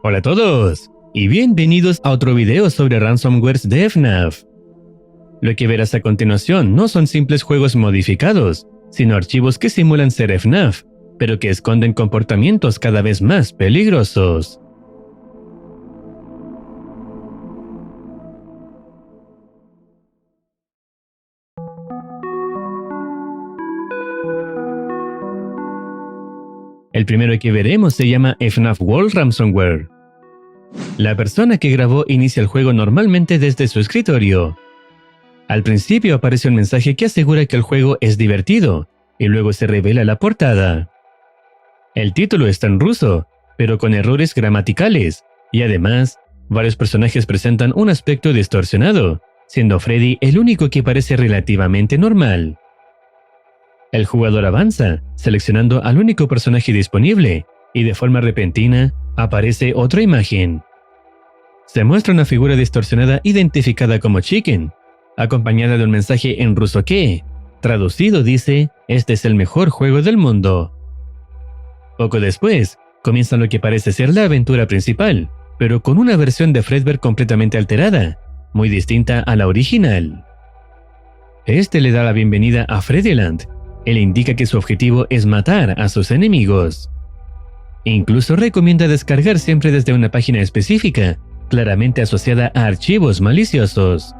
Hola a todos y bienvenidos a otro video sobre ransomwares de FNAF. Lo que verás a continuación no son simples juegos modificados, sino archivos que simulan ser FNAF, pero que esconden comportamientos cada vez más peligrosos. El primero que veremos se llama FNAF World Ransomware. La persona que grabó inicia el juego normalmente desde su escritorio. Al principio aparece un mensaje que asegura que el juego es divertido, y luego se revela la portada. El título está en ruso, pero con errores gramaticales, y además, varios personajes presentan un aspecto distorsionado, siendo Freddy el único que parece relativamente normal. El jugador avanza, seleccionando al único personaje disponible, y de forma repentina, aparece otra imagen. Se muestra una figura distorsionada identificada como Chicken, acompañada de un mensaje en ruso que, traducido, dice: "Este es el mejor juego del mundo". Poco después, comienza lo que parece ser la aventura principal, pero con una versión de Fredbear completamente alterada, muy distinta a la original. Este le da la bienvenida a Freddyland. Él indica que su objetivo es matar a sus enemigos. Incluso recomienda descargar siempre desde una página específica, claramente asociada a archivos maliciosos.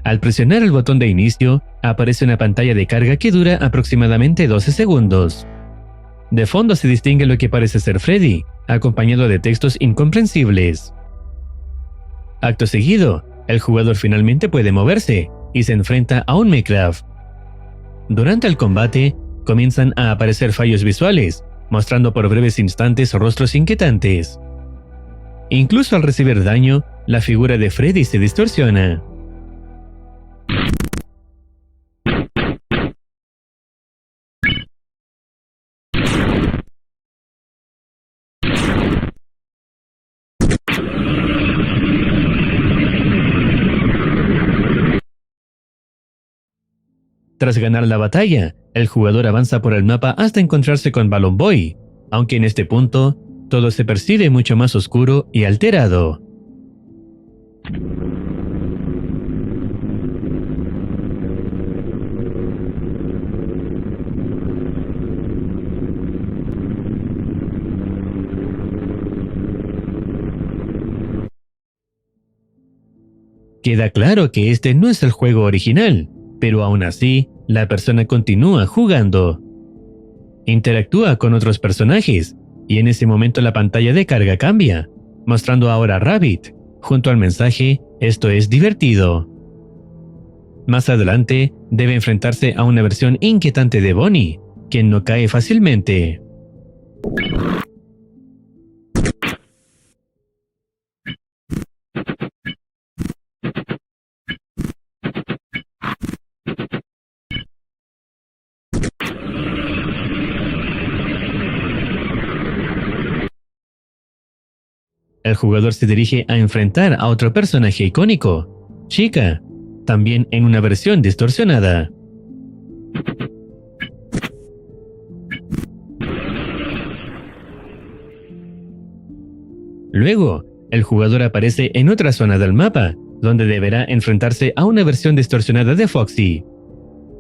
Al presionar el botón de inicio, aparece una pantalla de carga que dura aproximadamente 12 segundos. De fondo se distingue lo que parece ser Freddy, acompañado de textos incomprensibles. Acto seguido, el jugador finalmente puede moverse y se enfrenta a un Minecraft. Durante el combate, comienzan a aparecer fallos visuales, mostrando por breves instantes rostros inquietantes. Incluso al recibir daño, la figura de Freddy se distorsiona. Tras ganar la batalla, el jugador avanza por el mapa hasta encontrarse con Balloon Boy, aunque en este punto, todo se percibe mucho más oscuro y alterado. Queda claro que este no es el juego original, pero aún así, la persona continúa jugando. Interactúa con otros personajes, y en ese momento la pantalla de carga cambia, mostrando ahora a Rabbit, junto al mensaje "Esto es divertido". Más adelante, debe enfrentarse a una versión inquietante de Bonnie, quien no cae fácilmente. El jugador se dirige a enfrentar a otro personaje icónico, Chica, también en una versión distorsionada. Luego, el jugador aparece en otra zona del mapa, donde deberá enfrentarse a una versión distorsionada de Foxy.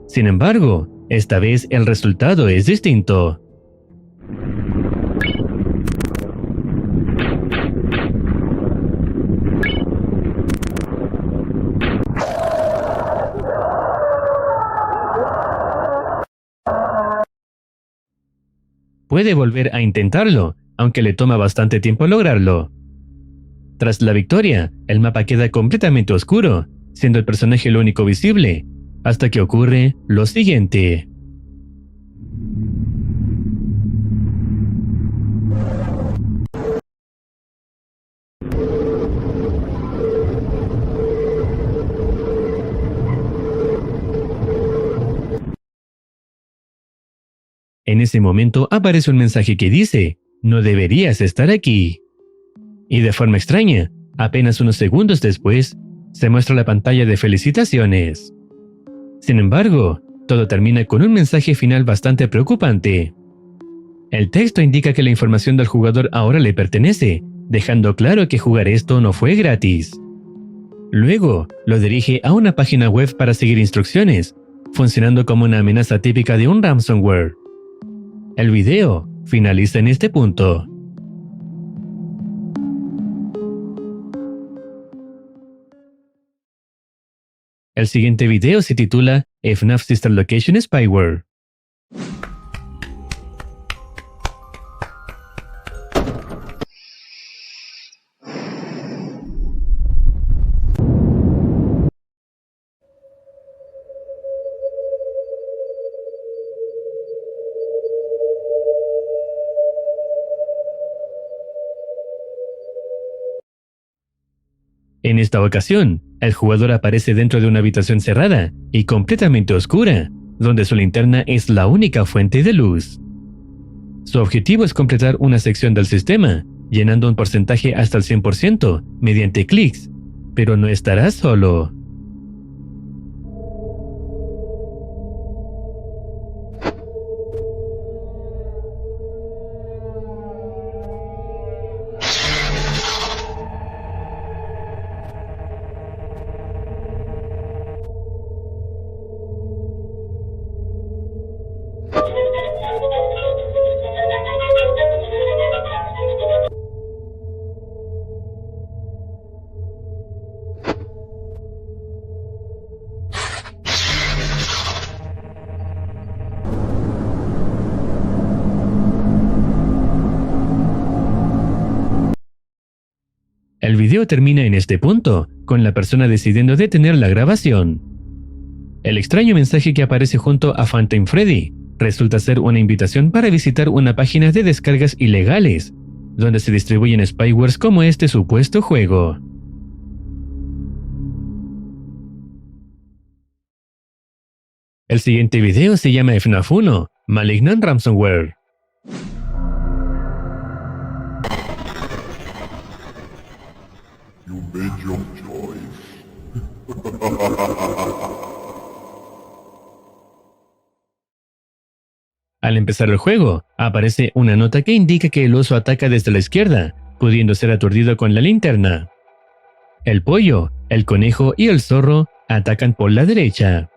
Sin embargo, esta vez el resultado es distinto. Puede volver a intentarlo, aunque le toma bastante tiempo lograrlo. Tras la victoria, el mapa queda completamente oscuro, siendo el personaje lo único visible, hasta que ocurre lo siguiente. En ese momento aparece un mensaje que dice: "No deberías estar aquí". Y de forma extraña, apenas unos segundos después, se muestra la pantalla de felicitaciones. Sin embargo, todo termina con un mensaje final bastante preocupante. El texto indica que la información del jugador ahora le pertenece, dejando claro que jugar esto no fue gratis. Luego, lo dirige a una página web para seguir instrucciones, funcionando como una amenaza típica de un ransomware. El video finaliza en este punto. El siguiente video se titula FNAF Sister Location Spyware. En esta ocasión, el jugador aparece dentro de una habitación cerrada y completamente oscura, donde su linterna es la única fuente de luz. Su objetivo es completar una sección del sistema, llenando un porcentaje hasta el 100% mediante clics, pero no estará solo. El video termina en este punto, con la persona decidiendo detener la grabación. El extraño mensaje que aparece junto a Phantom Freddy resulta ser una invitación para visitar una página de descargas ilegales, donde se distribuyen spywares como este supuesto juego. El siguiente video se llama FNAF 1, Malignant Ransomware. You made your choice. Al empezar el juego, aparece una nota que indica que el oso ataca desde la izquierda, pudiendo ser aturdido con la linterna. El pollo, el conejo y el zorro atacan por la derecha.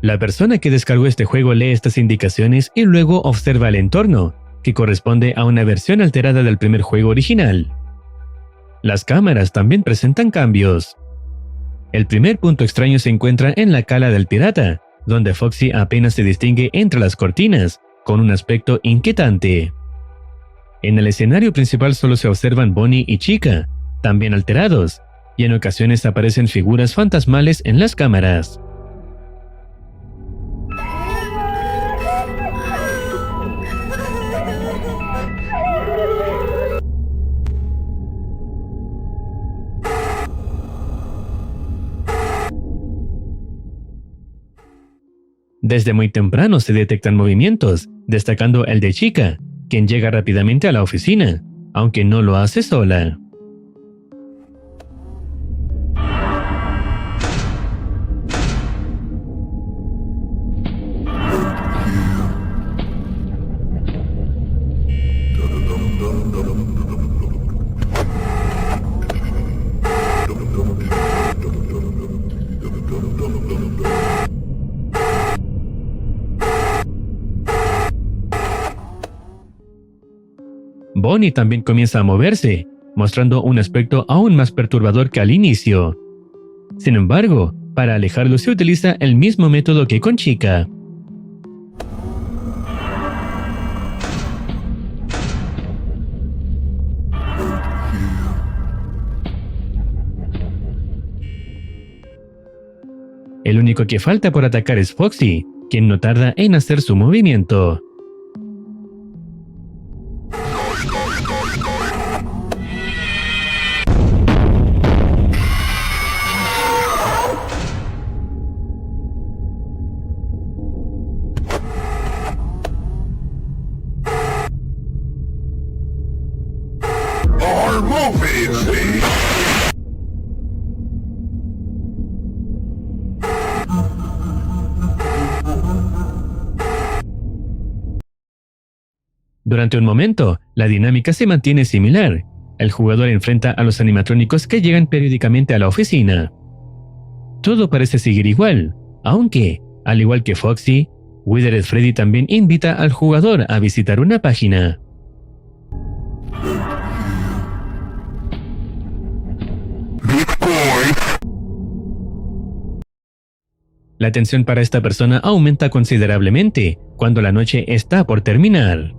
La persona que descargó este juego lee estas indicaciones y luego observa el entorno, que corresponde a una versión alterada del primer juego original. Las cámaras también presentan cambios. El primer punto extraño se encuentra en la cala del pirata, donde Foxy apenas se distingue entre las cortinas, con un aspecto inquietante. En el escenario principal solo se observan Bonnie y Chica, también alterados, y en ocasiones aparecen figuras fantasmales en las cámaras. Desde muy temprano se detectan movimientos, destacando el de Chica, quien llega rápidamente a la oficina, aunque no lo hace sola. Bonnie también comienza a moverse, mostrando un aspecto aún más perturbador que al inicio. Sin embargo, para alejarlo se utiliza el mismo método que con Chica. El único que falta por atacar es Foxy, quien no tarda en hacer su movimiento. Our movies, see? Durante un momento, la dinámica se mantiene similar. el jugador enfrenta a los animatrónicos que llegan periódicamente a la oficina. Todo parece seguir igual, aunque, al igual que Foxy, Withered Freddy también invita al jugador a visitar una página. La tensión para esta persona aumenta considerablemente cuando la noche está por terminar.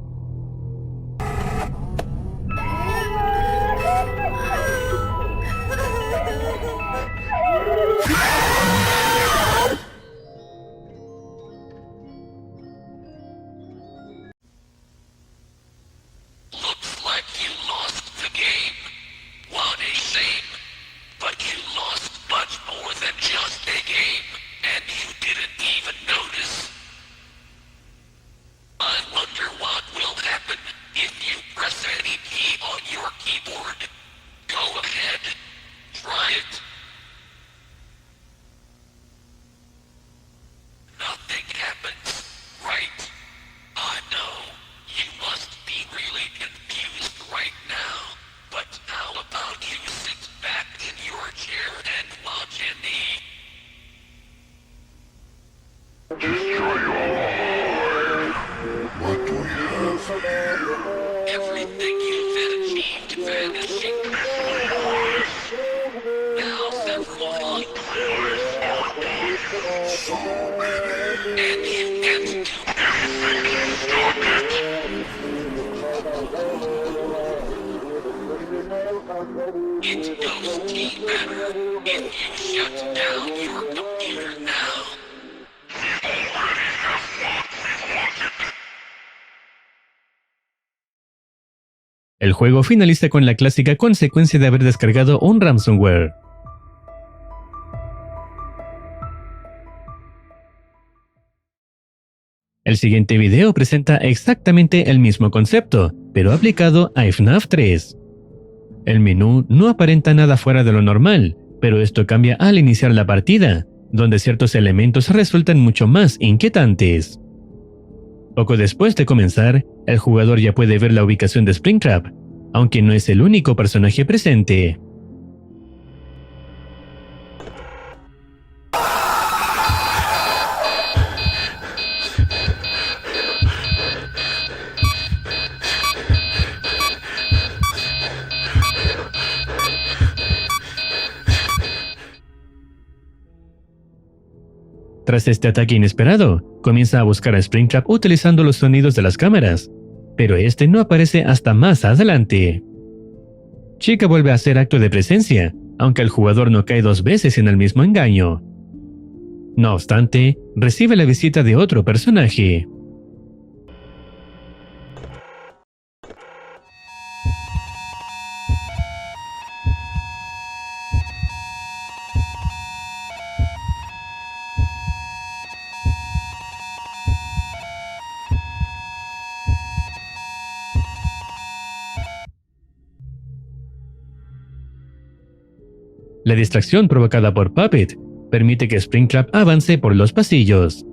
El juego finaliza con la clásica consecuencia de haber descargado un ransomware. El siguiente video presenta exactamente el mismo concepto, pero aplicado a FNAF 3. El menú no aparenta nada fuera de lo normal, pero esto cambia al iniciar la partida, donde ciertos elementos resultan mucho más inquietantes. Poco después de comenzar, el jugador ya puede ver la ubicación de Springtrap, aunque no es el único personaje presente. Tras este ataque inesperado, comienza a buscar a Springtrap utilizando los sonidos de las cámaras, pero este no aparece hasta más adelante. Chica vuelve a hacer acto de presencia, aunque el jugador no cae dos veces en el mismo engaño. No obstante, recibe la visita de otro personaje. La distracción provocada por Puppet permite que Springtrap avance por los pasillos.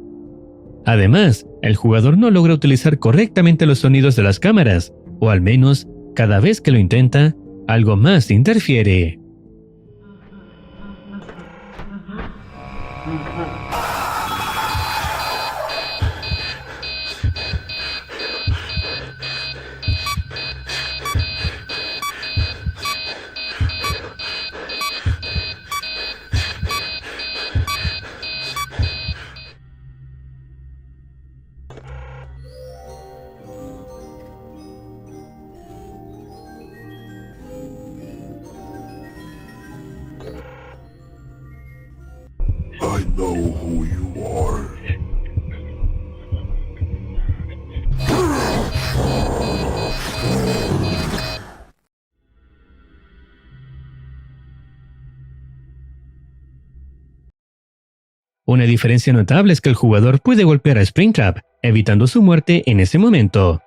Además, el jugador no logra utilizar correctamente los sonidos de las cámaras, o al menos, cada vez que lo intenta, algo más interfiere. I know who you are. Una diferencia notable es que el jugador puede golpear a Springtrap, evitando su muerte en ese momento.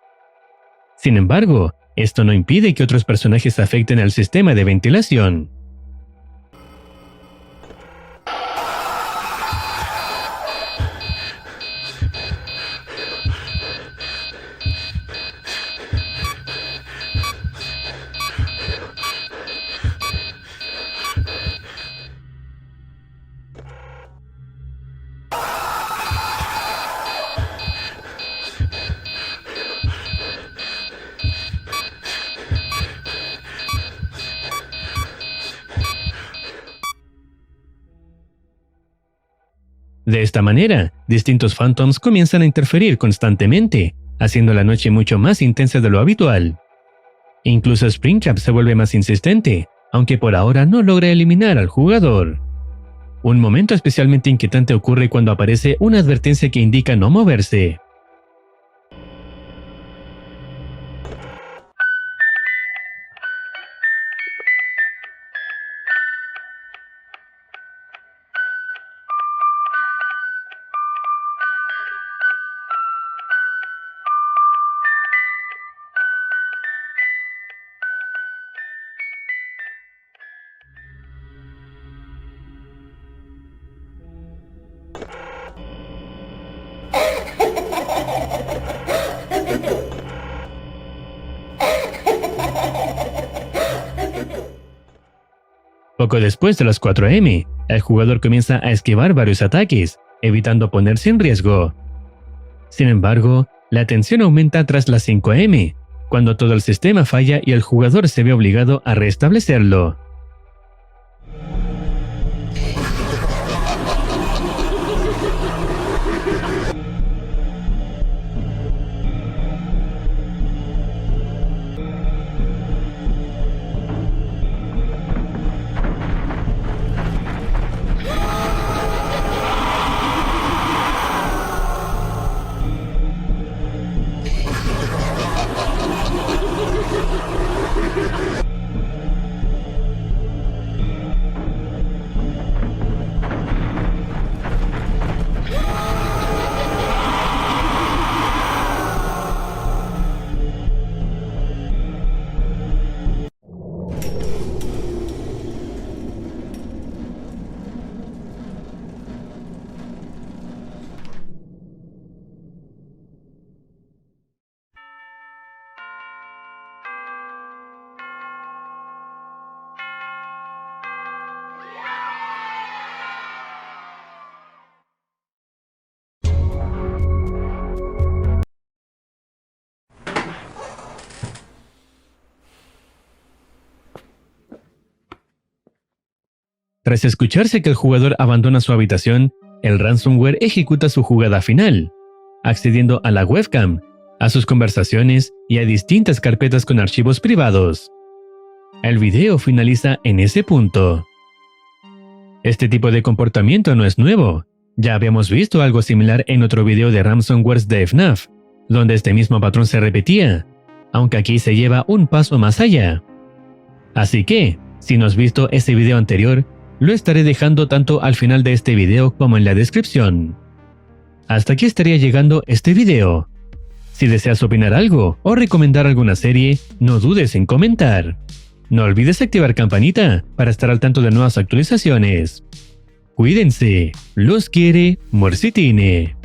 Sin embargo, esto no impide que otros personajes afecten al sistema de ventilación. De esta manera, distintos Phantoms comienzan a interferir constantemente, haciendo la noche mucho más intensa de lo habitual. Incluso Springtrap se vuelve más insistente, aunque por ahora no logra eliminar al jugador. Un momento especialmente inquietante ocurre cuando aparece una advertencia que indica no moverse. Poco después de las 4 am, el jugador comienza a esquivar varios ataques, evitando ponerse en riesgo. Sin embargo, la tensión aumenta tras las 5 am, cuando todo el sistema falla y el jugador se ve obligado a restablecerlo. Tras escucharse que el jugador abandona su habitación, el ransomware ejecuta su jugada final, accediendo a la webcam, a sus conversaciones y a distintas carpetas con archivos privados. El video finaliza en ese punto. Este tipo de comportamiento no es nuevo. Ya habíamos visto algo similar en otro video de ransomware de FNAF, donde este mismo patrón se repetía, aunque aquí se lleva un paso más allá. Así que, si no has visto ese video anterior, lo estaré dejando tanto al final de este video como en la descripción. Hasta aquí estaría llegando este video. Si deseas opinar algo o recomendar alguna serie, no dudes en comentar. No olvides activar campanita para estar al tanto de nuevas actualizaciones. Cuídense, los quiere Morcitine.